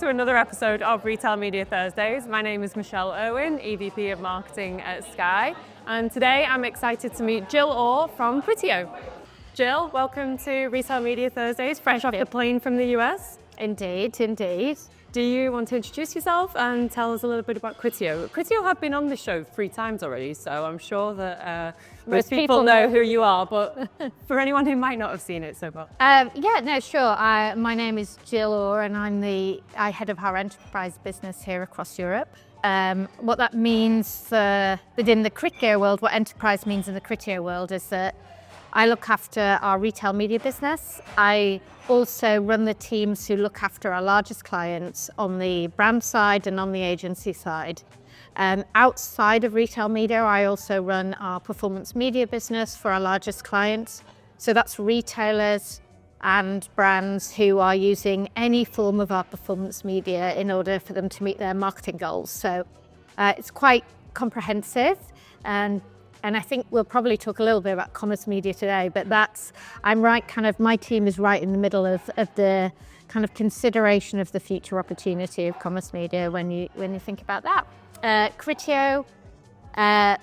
to another episode of Retail Media Thursdays. My name is Michelle Owen, EVP of Marketing at Sky, and today I'm excited to meet Jill Orr from Criteo. Jill, welcome to Retail Media Thursdays, fresh off the plane from the US. Indeed, indeed. Do you want to introduce yourself and tell us a little bit about Criteo? Criteo have been on the show 3 times already, so I'm sure that most people know who you are, but for anyone who might not have seen it so far. Sure. My name is Jill Orr and I head of our enterprise business here across Europe. What that means within the Criteo world, what enterprise means in the Criteo world is that I look after our retail media business. I also run the teams who look after our largest clients on the brand side and on the agency side. Outside of retail media, I also run our performance media business for our largest clients. So that's retailers and brands who are using any form of our performance media in order for them to meet their marketing goals. So it's quite comprehensive, and I think we'll probably talk a little bit about commerce media today, but my team is right in the middle of the kind of consideration of the future opportunity of commerce media when you think about that. Criteo,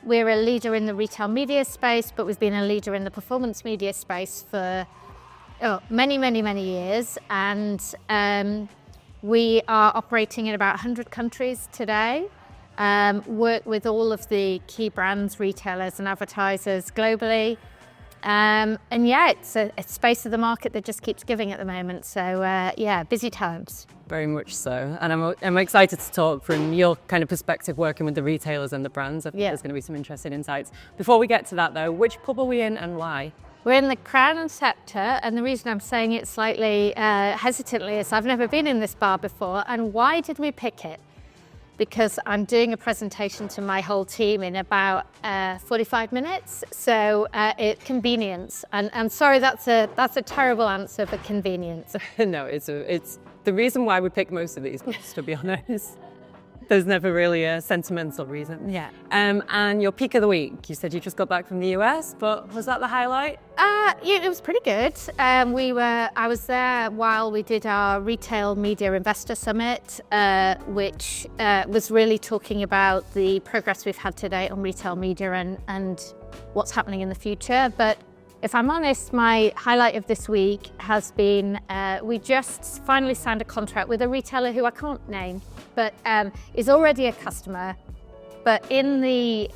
we're a leader in the retail media space, but we've been a leader in the performance media space for many, many, many years. And we are operating in about 100 countries today. Work with all of the key brands, retailers and advertisers globally. It's a space of the market that just keeps giving at the moment. So busy times. Very much so. And I'm excited to talk from your kind of perspective working with the retailers and the brands. I think there's going to be some interesting insights. Before we get to that though, which pub are we in and why? We're in the Crown and Scepter, and the reason I'm saying it slightly hesitantly is I've never been in this bar before. And why did we pick it? Because I'm doing a presentation to my whole team in about 45 minutes. So convenience. And sorry, that's a terrible answer, but convenience. No, it's the reason why we pick most of these, to be honest. There's never really a sentimental reason. Yeah. And your peak of the week, you said you just got back from the US, but was that the highlight? It was pretty good. I was there while we did our Retail Media Investor Summit, which was really talking about the progress we've had today on retail media and what's happening in the future. But if I'm honest, my highlight of this week has been we just finally signed a contract with a retailer who I can't name, but is already a customer. But in the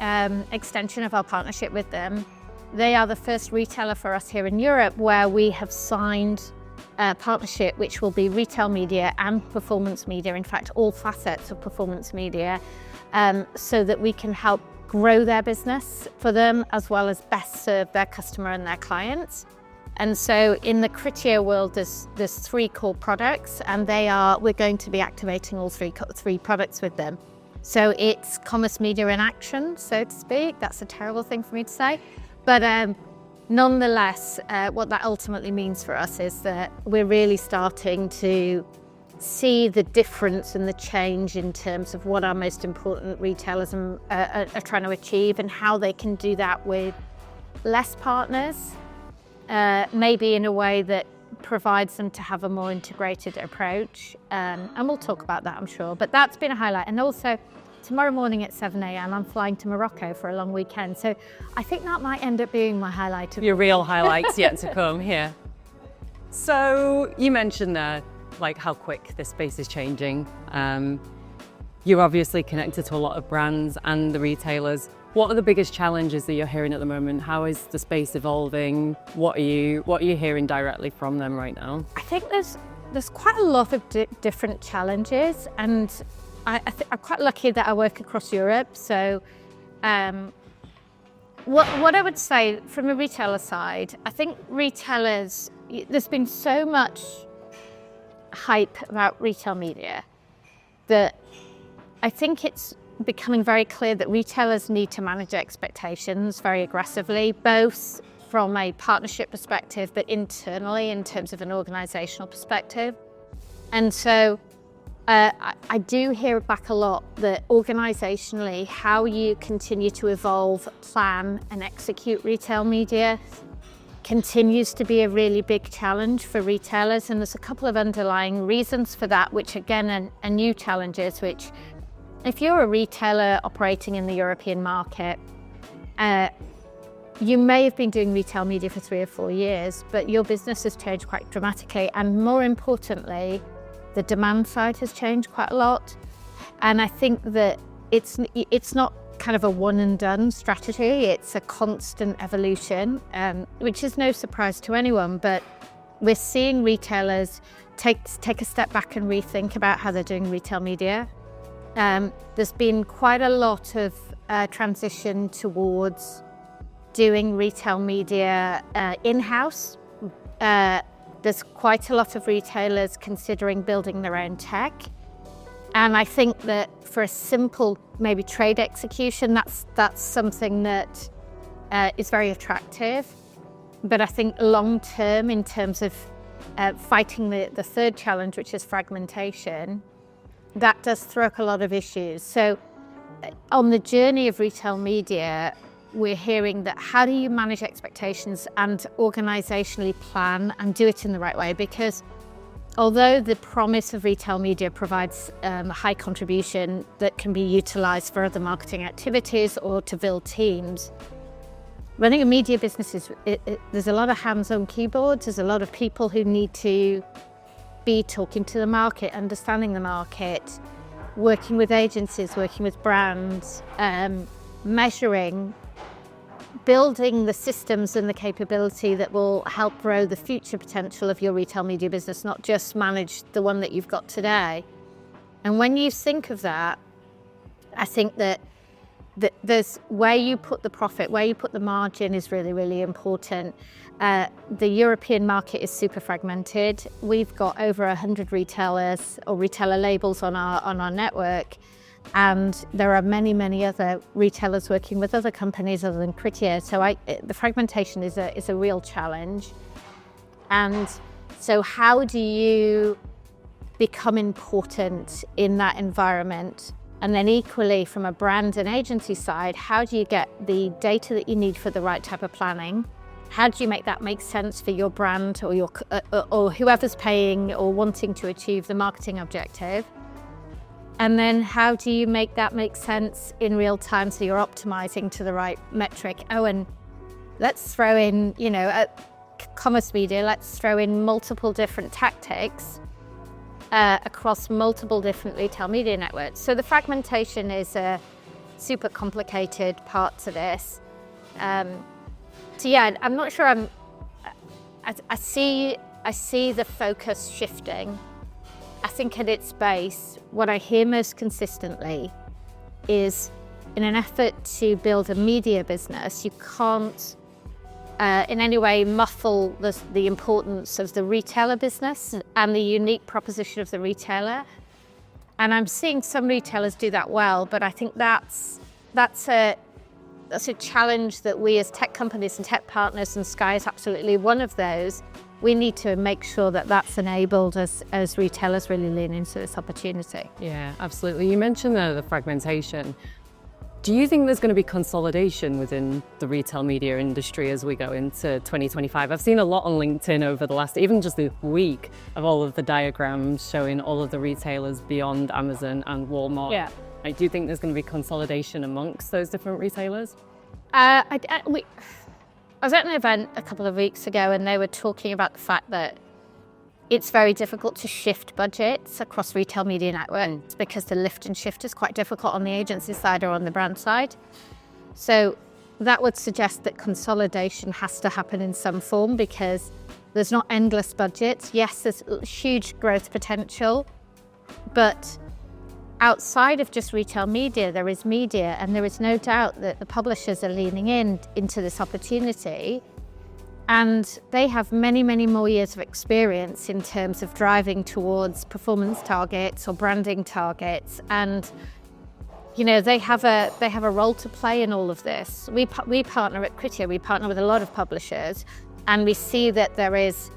extension of our partnership with them, they are the first retailer for us here in Europe where we have signed a partnership which will be retail media and performance media, in fact, all facets of performance media, so that we can help grow their business for them as well as best serve their customer and their clients. And so in the Criteo world, there's 3 core products, and we're going to be activating all three products with them. So it's commerce media in action, so to speak. That's a terrible thing for me to say. But nonetheless, what that ultimately means for us is that we're really starting to see the difference and the change in terms of what our most important retailers are trying to achieve and how they can do that with less partners, maybe in a way that provides them to have a more integrated approach. And we'll talk about that, I'm sure. But that's been a highlight. And also, tomorrow morning at 7 a.m, I'm flying to Morocco for a long weekend. So I think that might end up being my highlight. Your real highlights yet to come here. So you mentioned there, like how quick this space is changing. You're obviously connected to a lot of brands and the retailers. What are the biggest challenges that you're hearing at the moment? How is the space evolving? What are you hearing directly from them right now? I think there's quite a lot of different challenges, and I'm quite lucky that I work across Europe. So what I would say from a retailer side, I think retailers, there's been so much hype about retail media that I think it's becoming very clear that retailers need to manage expectations very aggressively, both from a partnership perspective, but internally in terms of an organizational perspective. And so I do hear back a lot that organizationally, how you continue to evolve, plan and execute retail media continues to be a really big challenge for retailers, and there's a couple of underlying reasons for that, which again are new challenges, which if you're a retailer operating in the European market, you may have been doing retail media for 3 or 4 years, but your business has changed quite dramatically, and more importantly, the demand side has changed quite a lot. And I think that it's not kind of a one and done strategy, it's a constant evolution, which is no surprise to anyone, but we're seeing retailers take a step back and rethink about how they're doing retail media. There's been quite a lot of transition towards doing retail media in-house. There's quite a lot of retailers considering building their own tech. And I think that for a simple, maybe trade execution, that's something that is very attractive. But I think long term, in terms of fighting the third challenge, which is fragmentation, that does throw up a lot of issues. So on the journey of retail media, we're hearing that how do you manage expectations and organisationally plan and do it in the right way? Because although the promise of retail media provides a high contribution that can be utilised for other marketing activities or to build teams, running a media business there's a lot of hands on keyboards, there's a lot of people who need to be talking to the market, understanding the market, working with agencies, working with brands, measuring, building the systems and the capability that will help grow the future potential of your retail media business, not just manage the one that you've got today. And when you think of that, I think that there's where you put the profit, where you put the margin is really, really important. The European market is super fragmented. We've got over 100 retailers or retailer labels on our network. And there are many, many other retailers working with other companies other than Criteo. So the fragmentation is a real challenge. And so how do you become important in that environment? And then equally from a brand and agency side, how do you get the data that you need for the right type of planning? How do you make that make sense for your brand or or whoever's paying or wanting to achieve the marketing objective? And then how do you make that make sense in real time so you're optimizing to the right metric? Oh, and let's throw in, at commerce media, let's throw in multiple different tactics across multiple different retail media networks. So the fragmentation is a super complicated part to this. So yeah, I'm not sure I see the focus shifting. I think at its base, what I hear most consistently is in an effort to build a media business, you can't in any way muffle the importance of the retailer business and the unique proposition of the retailer. And I'm seeing some retailers do that well, but I think that's a challenge that we as tech companies and tech partners, and Sky is absolutely one of those, we need to make sure that that's enabled as retailers really lean into this opportunity. Yeah, absolutely. You mentioned the fragmentation. Do you think there's going to be consolidation within the retail media industry as we go into 2025? I've seen a lot on LinkedIn over the last, even just this week, of all of the diagrams showing all of the retailers beyond Amazon and Walmart. Yeah. Do you think there's going to be consolidation amongst those different retailers? I was at an event a couple of weeks ago and they were talking about the fact that it's very difficult to shift budgets across retail media networks because the lift and shift is quite difficult on the agency side or on the brand side. So that would suggest that consolidation has to happen in some form because there's not endless budgets. Yes, there's huge growth potential, but outside of just retail media, there is media, and there is no doubt that the publishers are leaning into this opportunity. And they have many, many more years of experience in terms of driving towards performance targets or branding targets. And, they have a role to play in all of this. We partner at Criteo, we partner with a lot of publishers, and we see that there is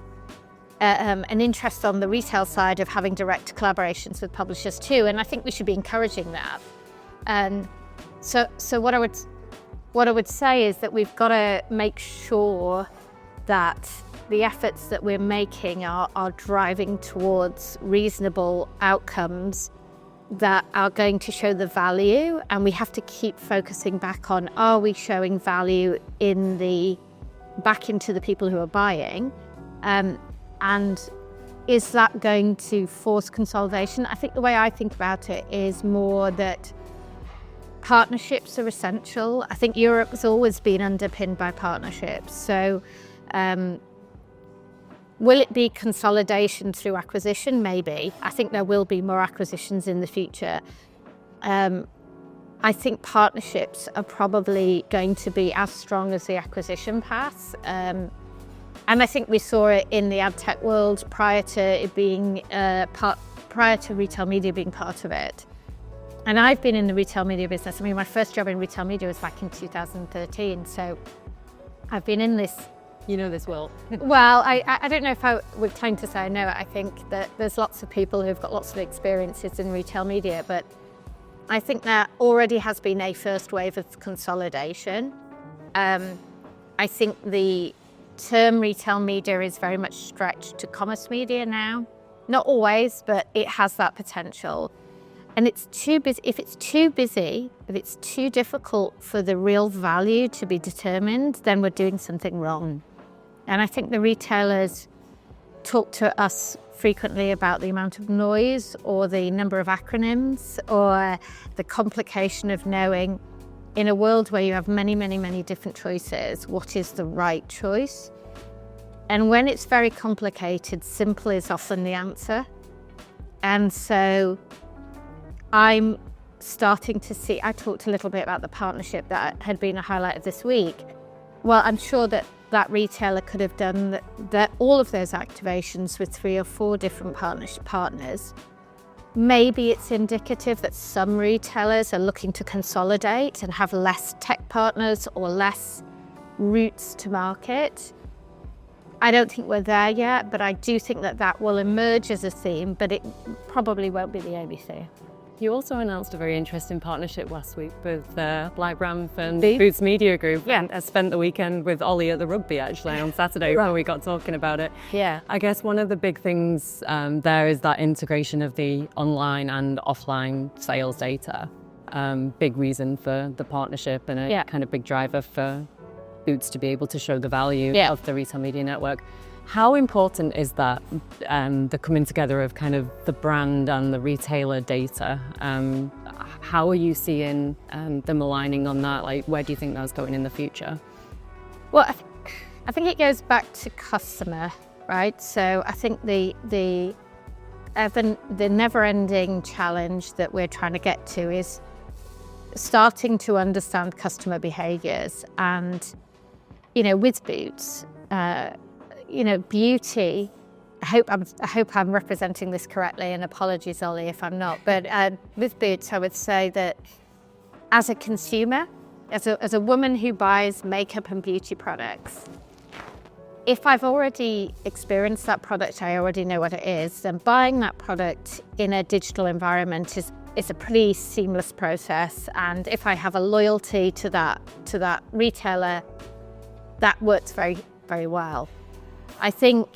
an interest on the retail side of having direct collaborations with publishers too, and I think we should be encouraging that. So what I would say is that we've got to make sure that the efforts that we're making are driving towards reasonable outcomes that are going to show the value, and we have to keep focusing back on, are we showing value back into the people who are buying, and is that going to force consolidation? I think the way I think about it is more that partnerships are essential. I think Europe has always been underpinned by partnerships. So will it be consolidation through acquisition? Maybe. I think there will be more acquisitions in the future. I think partnerships are probably going to be as strong as the acquisition path. And I think we saw it in the ad tech world prior to it being prior to retail media being part of it. And I've been in the retail media business. I mean, my first job in retail media was back in 2013. So I've been in this. You know this well. Well, I don't know if I would claim to say I know it. I think that there's lots of people who've got lots of experiences in retail media, but I think there already has been a first wave of consolidation. I think the term retail media is very much stretched to commerce media now. Not always, but it has that potential. And it's too busy. If it's too difficult for the real value to be determined, then we're doing something wrong. And I think the retailers talk to us frequently about the amount of noise or the number of acronyms or the complication of knowing, in a world where you have many, many, many different choices, what is the right choice? And when it's very complicated, simple is often the answer. And so I'm starting to see, I talked a little bit about the partnership that had been a highlight of this week. Well, I'm sure that retailer could have done all of those activations with 3 or 4 different partners. Maybe it's indicative that some retailers are looking to consolidate and have less tech partners or less routes to market. I don't think we're there yet, but I do think that will emerge as a theme, but it probably won't be the only thing. You also announced a very interesting partnership last week with Blackramp and Boots Media Group. Yeah. And I spent the weekend with Ollie at the rugby actually on Saturday when we got talking about it. Yeah. I guess one of the big things there is that integration of the online and offline sales data. Big reason for the partnership and a kind of big driver for Boots to be able to show the value of the retail media network. How important is that, the coming together of kind of the brand and the retailer data? How are you seeing them aligning on that? Like, where do you think that's going in the future? Well, I think it goes back to customer, right? So I think the never-ending challenge that we're trying to get to is starting to understand customer behaviours. And, with Boots, beauty, I hope I'm representing this correctly, and apologies, Ollie, if I'm not. But with Boots, I would say that as a consumer, as a woman who buys makeup and beauty products, if I've already experienced that product, I already know what it is, then buying that product in a digital environment is a pretty seamless process. And if I have a loyalty to that retailer, that works very, very well. I think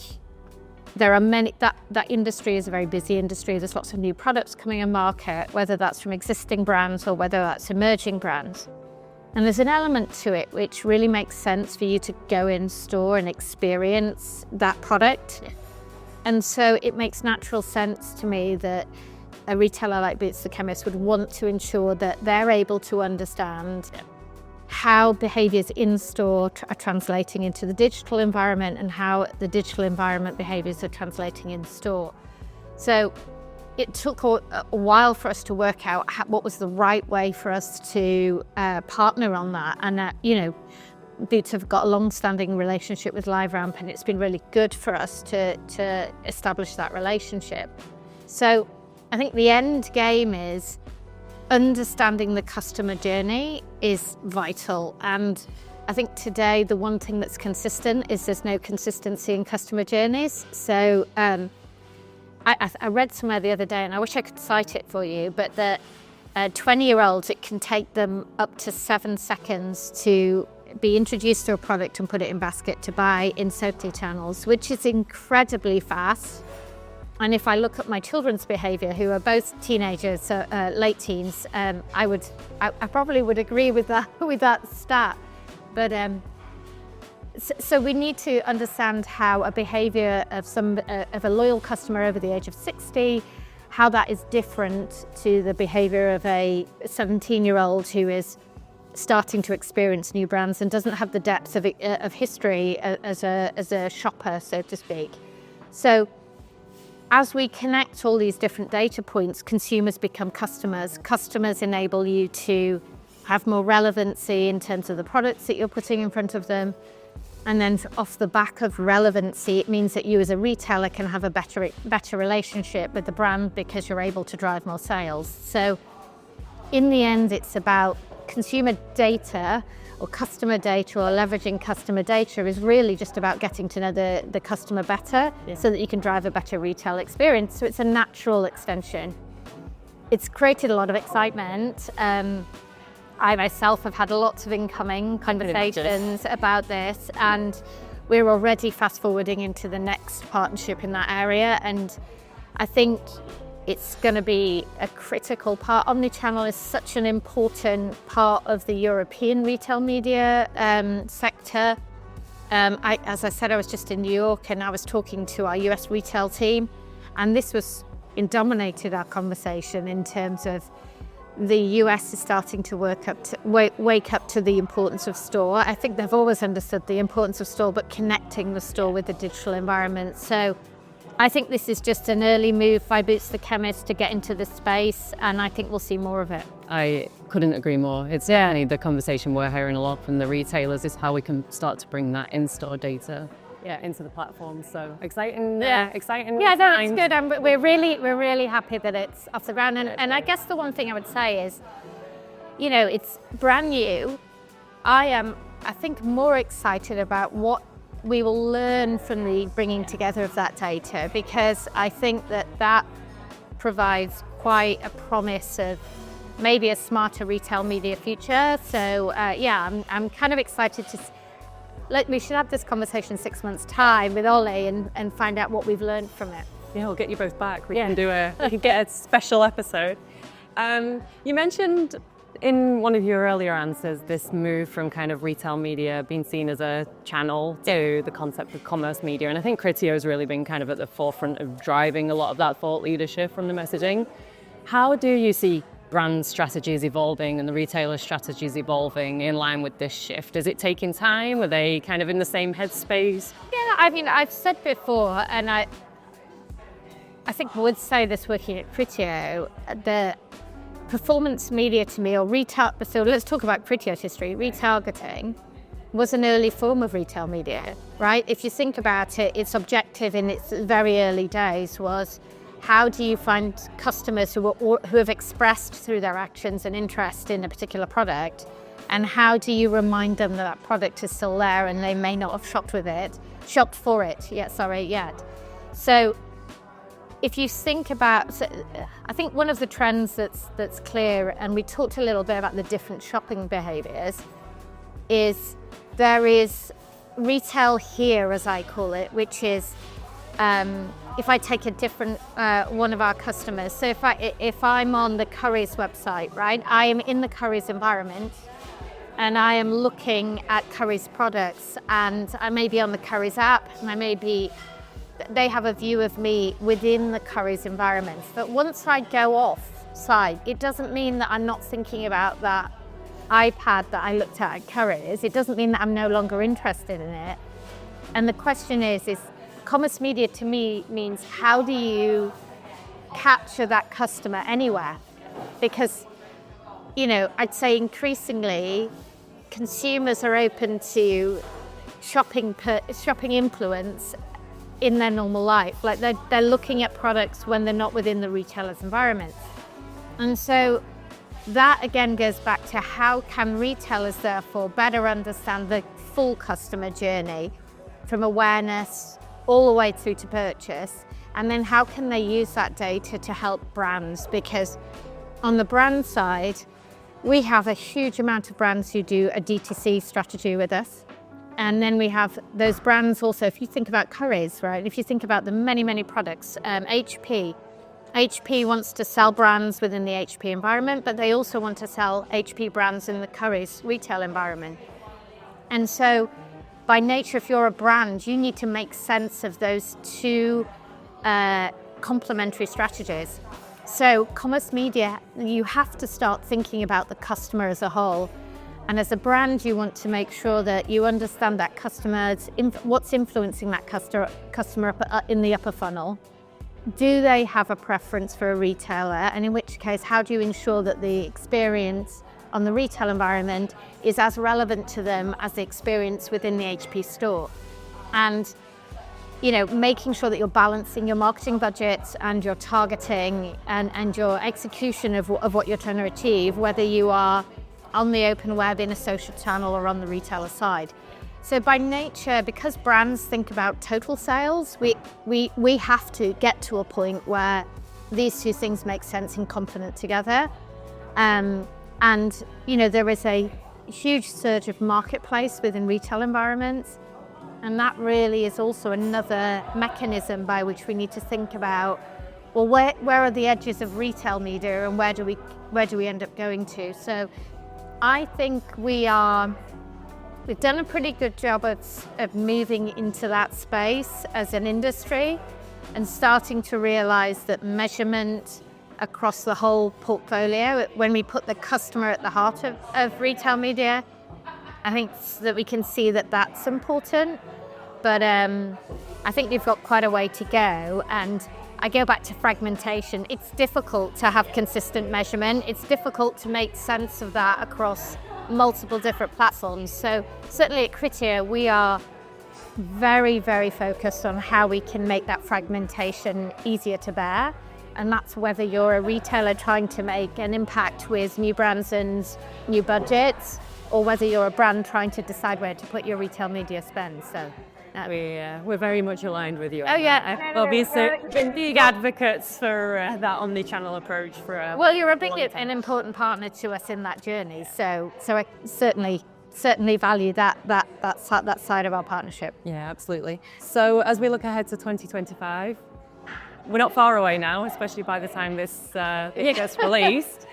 there are many, that industry is a very busy industry. There's lots of new products coming on market, whether that's from existing brands or whether that's emerging brands. And there's an element to it which really makes sense for you to go in store and experience that product. And so it makes natural sense to me that a retailer like Boots the Chemist would want to ensure that they're able to understand how behaviours in store are translating into the digital environment and how the digital environment behaviours are translating in store. So it took a while for us to work out what was the right way for us to partner on that. And, Boots have got a long-standing relationship with LiveRamp, and it's been really good for us to establish that relationship. So I think the end game is understanding the customer journey is vital. And I think today the one thing that's consistent is there's no consistency in customer journeys. So I read somewhere the other day, and I wish I could cite it for you, but that 20-year-olds, it can take them up to 7 seconds to be introduced to a product and put it in basket to buy in safety channels, which is incredibly fast. And if I look at my children's behavior, who are both teenagers, late teens, I probably would agree with that stat. But so we need to understand how a behavior of a loyal customer over the age of 60, how that is different to the behavior of a 17-year-old who is starting to experience new brands and doesn't have the depth of history as a shopper, so to speak. So as we connect all these different data points, consumers become customers. Customers enable you to have more relevancy in terms of the products that you're putting in front of them. And then off the back of relevancy, it means that you as a retailer can have a better relationship with the brand because you're able to drive more sales. So in the end, it's about consumer data or customer data, or leveraging customer data is really just about getting to know the customer better, so that you can drive a better retail experience. So it's a natural extension. It's created a lot of excitement. I myself have had lots of incoming conversations about this, and we're already fast forwarding into the next partnership in that area. And I think it's going to be a critical part. Omnichannel is such an important part of the European retail media sector. As I said, I was just in New York and I was talking to our US retail team, and this dominated our conversation in terms of the US is starting to wake up to the importance of store. I think they've always understood the importance of store, but connecting the store with the digital environment. So I think this is just an early move by Boots the Chemist to get into the space, and I think we'll see more of it. I couldn't agree more. It's definitely the conversation we're hearing a lot from the retailers is how we can start to bring that in-store data into the platform. So exciting. Exciting. Yeah, no, it's good. And we're really happy that it's off the ground. And I guess the one thing I would say is, it's brand new. I am, I think, more excited about what we will learn from the bringing together of that data, because I think that provides quite a promise of maybe a smarter retail media future. So I'm kind of excited we should have this conversation 6 months' time with Ollie and find out what we've learned from it. Yeah, we'll get you both back. We can get a special episode. You mentioned in one of your earlier answers this move from kind of retail media being seen as a channel to the concept of commerce media, and I think Criteo has really been kind of at the forefront of driving a lot of that thought leadership from the messaging. How do you see brand strategies evolving and the retailer strategies evolving in line with this shift? Is it taking time? Are they kind of in the same headspace? Yeah, I mean, I've said before, and I think I would say this working at Criteo, the performance media to me, or retail, so let's talk about Criteo's history. Retargeting was an early form of retail media, right? If you think about it, its objective in its very early days was, how do you find customers who have expressed through their actions an interest in a particular product, and how do you remind them that that product is still there and they may not have shopped for it yet. So if you think about, I think one of the trends that's clear, and we talked a little bit about the different shopping behaviors, is there is retail here, as I call it, which is if I take a different one of our customers. So if I'm on the Currys website, right, I am in the Currys environment and I am looking at Currys products, and I may be on the Currys app, and they have a view of me within the Currys environment. But once I go off-site, it doesn't mean that I'm not thinking about that iPad that I looked at Currys. It doesn't mean that I'm no longer interested in it. And the question is commerce media to me means, how do you capture that customer anywhere? Because, I'd say increasingly consumers are open to shopping influence in their normal life. Like they're looking at products when they're not within the retailer's environment. And so that again goes back to, how can retailers therefore better understand the full customer journey from awareness all the way through to purchase, and then how can they use that data to help brands? Because on the brand side, we have a huge amount of brands who do a DTC strategy with us. And then we have those brands also, if you think about curries, right? If you think about the many, many products, HP wants to sell brands within the HP environment, but they also want to sell HP brands in the curries retail environment. And so by nature, if you're a brand, you need to make sense of those two complementary strategies. So commerce media, you have to start thinking about the customer as a whole. And as a brand, you want to make sure that you understand that customer's what's influencing that customer in the upper funnel. Do they have a preference for a retailer? And in which case, how do you ensure that the experience on the retail environment is as relevant to them as the experience within the HP store? And making sure that you're balancing your marketing budgets and your targeting and your execution of what you're trying to achieve, whether you are on the open web, in a social channel, or on the retailer side. So by nature, because brands think about total sales, we have to get to a point where these two things make sense and complement together. And there is a huge surge of marketplace within retail environments. And that really is also another mechanism by which we need to think about, well, where are the edges of retail media and where do we end up going to? So I think we've done a pretty good job of moving into that space as an industry and starting to realize that measurement across the whole portfolio, when we put the customer at the heart of retail media, I think that we can see that that's important. But I think we've got quite a way to go. And I go back to fragmentation. It's difficult to have consistent measurement. It's difficult to make sense of that across multiple different platforms. So certainly at Criteo, we are very, very focused on how we can make that fragmentation easier to bear. And that's whether you're a retailer trying to make an impact with new brands and new budgets, or whether you're a brand trying to decide where to put your retail media spend. So we're very much aligned with you. Oh yeah, obviously been big advocates for that omni-channel approach for well, you're an important partner to us in that journey. So I certainly value that side of our partnership. Yeah, absolutely. So as we look ahead to 2025, we're not far away now, especially by the time this gets released.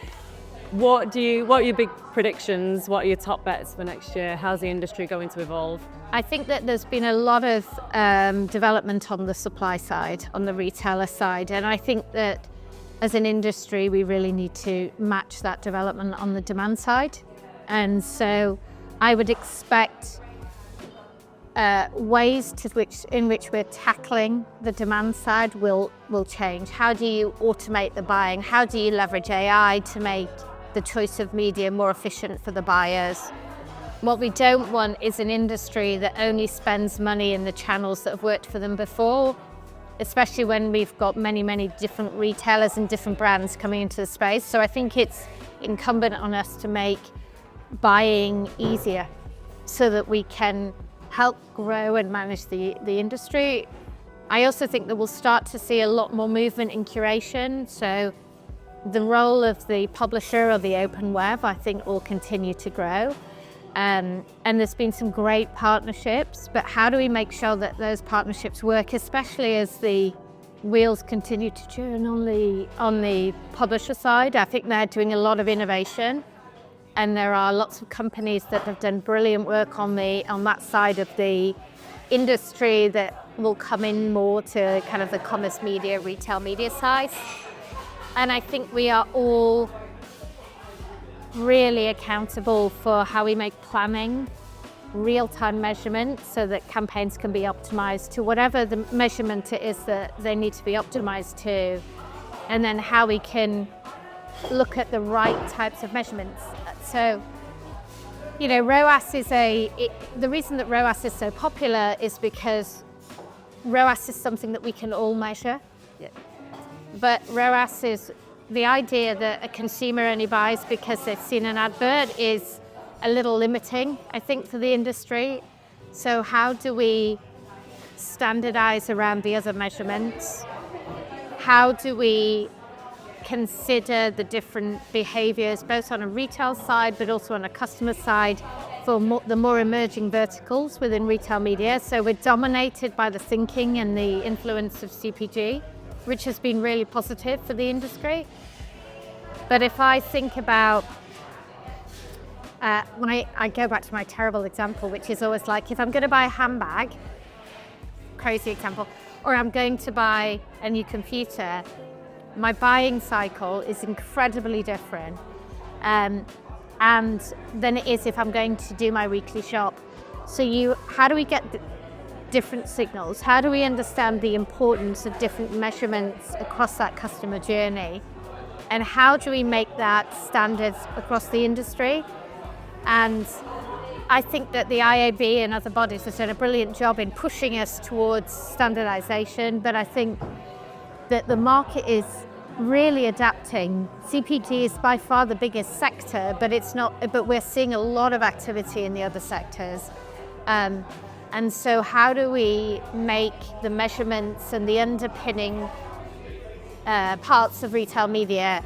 What are your big predictions? What are your top bets for next year? How's the industry going to evolve? I think that there's been a lot of development on the supply side, on the retailer side, and I think that as an industry we really need to match that development on the demand side. And so I would expect ways in which we're tackling the demand side will change. How do you automate the buying? How do you leverage AI to make the choice of media more efficient for the buyers? What we don't want is an industry that only spends money in the channels that have worked for them before, especially when we've got many, many different retailers and different brands coming into the space. So I think it's incumbent on us to make buying easier so that we can help grow and manage the industry. I also think that we'll start to see a lot more movement in curation. So the role of the publisher or the open web, I think, will continue to grow. And there's been some great partnerships, but how do we make sure that those partnerships work, especially as the wheels continue to turn on the publisher side? I think they're doing a lot of innovation, and there are lots of companies that have done brilliant work on that side of the industry that will come in more to kind of the commerce media, retail media side. And I think we are all really accountable for how we make planning real-time measurement so that campaigns can be optimized to whatever the measurement it is that they need to be optimized to, and then how we can look at the right types of measurements. So, ROAS is the reason that ROAS is so popular is because ROAS is something that we can all measure. Yeah. But ROAS is the idea that a consumer only buys because they've seen an advert is a little limiting, I think, for the industry. So how do we standardize around the other measurements? How do we consider the different behaviors, both on a retail side, but also on a customer side for the more emerging verticals within retail media. So we're dominated by the thinking and the influence of CPG, which has been really positive for the industry. But if I think about, when I go back to my terrible example, which is always like, if I'm going to buy a handbag, crazy example, or I'm going to buy a new computer, my buying cycle is incredibly different and than it is if I'm going to do my weekly shop. So how do we get different signals? How do we understand the importance of different measurements across that customer journey? And how do we make that standards across the industry? And I think that the IAB and other bodies have done a brilliant job in pushing us towards standardization, but I think that the market is really adapting. CPG is by far the biggest sector, but we're seeing a lot of activity in the other sectors. And so how do we make the measurements and the underpinning parts of retail media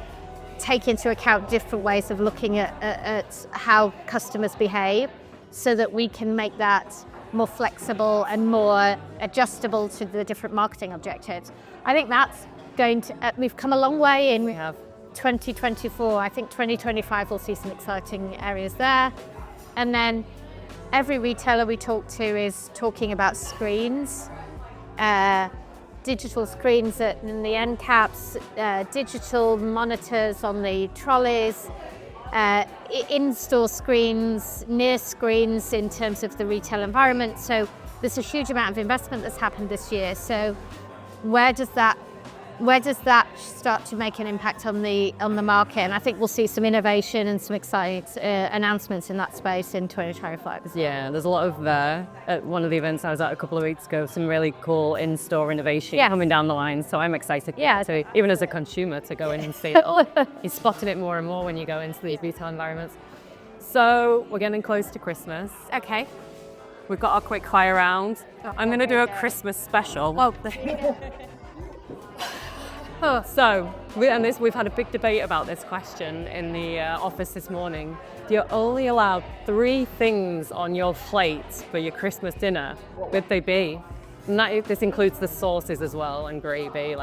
take into account different ways of looking at how customers behave, so that we can make that more flexible and more adjustable to the different marketing objectives. I think that's going to, we've come a long way in 2024. I think 2025 will see some exciting areas there. And then every retailer we talk to is talking about screens, digital screens in the end caps, digital monitors on the trolleys, in-store screens, near screens in terms of the retail environment. So there's a huge amount of investment that's happened this year. So where does that start to make an impact on the market? And I think we'll see some innovation and some exciting announcements in that space in 2025. Yeah, there's a lot of at one of the events I was at a couple of weeks ago, some really cool in-store innovation coming down the line. So I'm excited to, even as a consumer, to go in and see it. You're spotting it more and more when you go into these retail environments. So we're getting close to Christmas. Okay. We've got our quickfire round. I'm going to do a Christmas special. So, we've had a big debate about this question in the office this morning. You're only allowed 3 things on your plate for your Christmas dinner. What would they be? And this includes the sauces as well and gravy.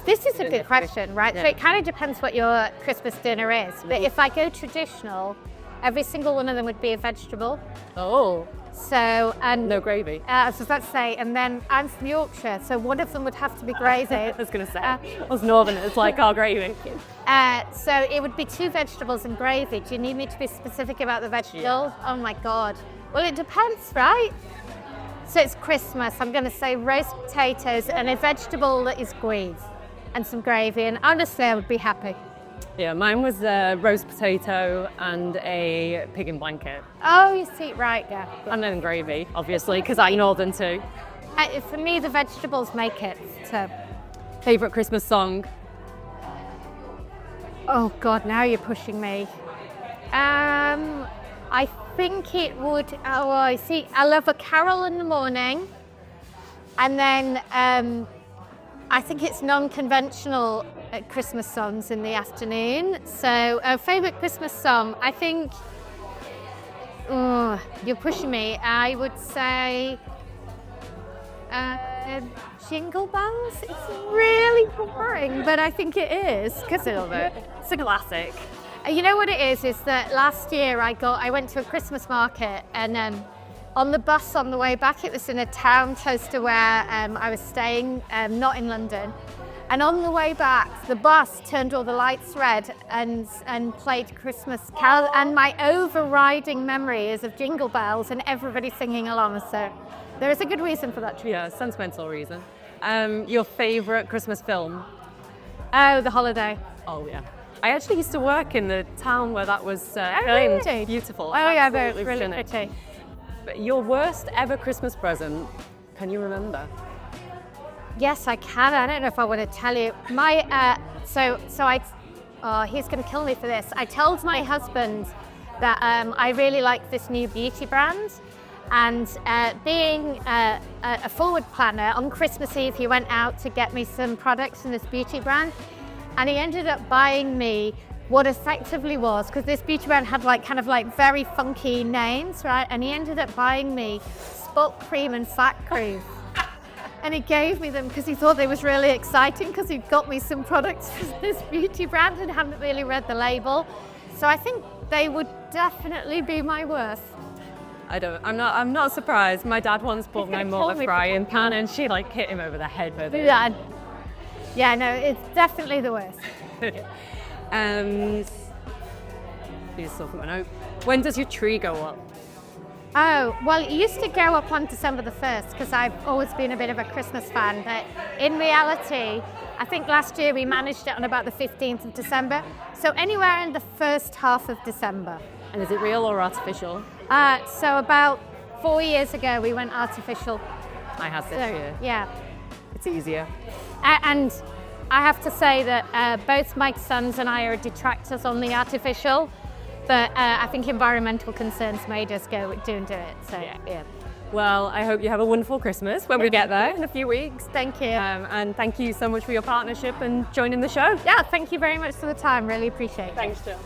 This is a good question, right? Yeah. So it kind of depends what your Christmas dinner is. But if I go traditional, every single one of them would be a vegetable. Oh. So, and no gravy. I was about to say, and then I'm from Yorkshire, so one of them would have to be gravy. I was going to say, I was northern, it's like our gravy. So it would be 2 vegetables and gravy. Do you need me to be specific about the vegetables? Yeah. Oh my God. Well, it depends, right? So it's Christmas. I'm going to say roast potatoes and a vegetable that is green and some gravy. And honestly, I would be happy. Yeah, mine was a roast potato and a pig in blanket. Oh, you see, right, yeah. And then gravy, obviously, because I'm northern too. For me, the vegetables make it. So. Favourite Christmas song? Oh God, now you're pushing me. I think it would, I love A Carol in the Morning. And then I think it's non-conventional Christmas songs in the afternoon. So favourite Christmas song, I think, you're pushing me. I would say Jingle Bells. It's really boring, but I think it is. Because I love it. It's a classic. You know what it is that last year I went to a Christmas market and on the bus on the way back, it was in a town close to where I was staying, not in London. And on the way back, the bus turned all the lights red and played Christmas carols. And my overriding memory is of Jingle Bells and everybody singing along. So there is a good reason for that. Yeah, sentimental reason. Your favourite Christmas film? Oh, The Holiday. Oh, yeah. I actually used to work in the town where that was filmed. Really? Beautiful. Oh, yeah, very really pretty. But your worst ever Christmas present, can you remember? Yes, I can. I don't know if I want to tell you. He's going to kill me for this. I told my husband that I really like this new beauty brand. And being a forward planner, on Christmas Eve, he went out to get me some products from this beauty brand. and he ended up buying me what effectively was, because this beauty brand had kind of very funky names, right? And he ended up buying me spot cream and fat cream. And he gave me them because he thought they was really exciting, because he'd got me some products for this beauty brand and hadn't really read the label. So I think they would definitely be my worth. I'm not surprised. My dad once bought my mum a frying pan and she hit him over the head with it. Yeah, no, it's definitely the worst. When does your tree go up? Oh, well, it used to go up on December the 1st, because I've always been a bit of a Christmas fan. But in reality, I think last year we managed it on about the 15th of December. So anywhere in the first half of December. And is it real or artificial? So about 4 years ago, we went artificial. I had this year. Yeah. It's easier. And I have to say that both my sons and I are detractors on the artificial. But I think environmental concerns made us go do it. So yeah. Well, I hope you have a wonderful Christmas when we get there in a few weeks. Thank you. And thank you so much for your partnership and joining the show. Yeah, thank you very much for the time. Really appreciate it. Thanks, Jill.